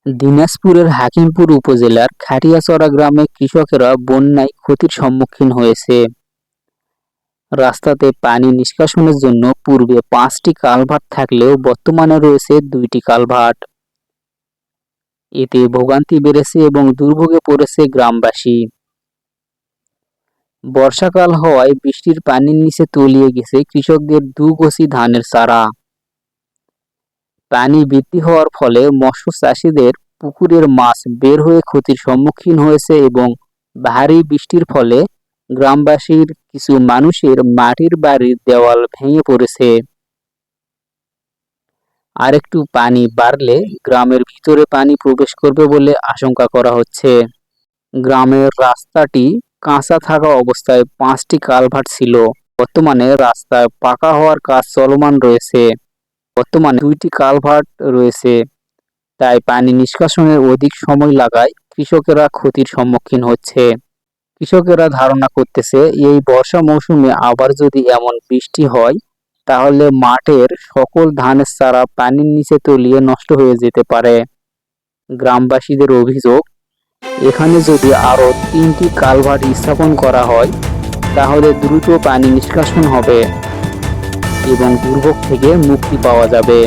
দিনাজপুরের হাকিমপুর উপজেলার খাটিয়াচড়া গ্রামে কৃষকেরা বন্যায় ক্ষতির সম্মুখীন হয়েছে। রাস্তাতে পানি নিষ্কাশনের জন্য পূর্বে 5টি কালভার্ট থাকলেও বর্তমানে রয়েছে 2টি কালভার্ট। এতে ভোগান্তি বেড়েছে এবং দুর্ভোগে পড়েছে গ্রামবাসী। বর্ষাকাল হওয়ায় বৃষ্টির পানির নিচে তলিয়ে গেছে কৃষকদের দুগোছি ধানের চারা। পানি বৃদ্ধি হওয়ার ফলে মৎস্য চাষিদের পুকুরের মাছ বের হয়ে ক্ষতির সম্মুখীন হয়েছে এবং ভারী বৃষ্টির ফলে গ্রামবাসীর কিছু মানুষের মাটির বাড়ির দেওয়াল ভেঙে পড়েছে। আরেকটু পানি বাড়লে গ্রামের ভিতরে পানি প্রবেশ করবে বলে আশঙ্কা করা হচ্ছে। গ্রামের রাস্তাটি কাঁচা থাকা অবস্থায় 5টি কালভার্ট ছিল। বর্তমানে রাস্তায় পাকা হওয়ার কাজ চলমান রয়েছে। বর্তমানে 2টি কালভার্ট রয়েছে, তাই পানি নিষ্কাশনের অধিক সময় লাগায় কৃষকেরা ক্ষতির সম্মুখীন হচ্ছে। কৃষকেরা ধারণা করতেছে এই বর্ষা মৌসুমে আবার যদি এমন বৃষ্টি হয় তাহলে মাঠের সকল ধানের চারা পানির নিচে তলিয়ে নষ্ট হয়ে যেতে পারে। গ্রামবাসীদের অভিযোগ, এখানে যদি আরও 3টি কালভার্ট স্থাপন করা হয় তাহলে দ্রুত পানি নিষ্কাশন হবে এবং দুর্ভোগ থেকে মুক্তি পাওয়া যাবে।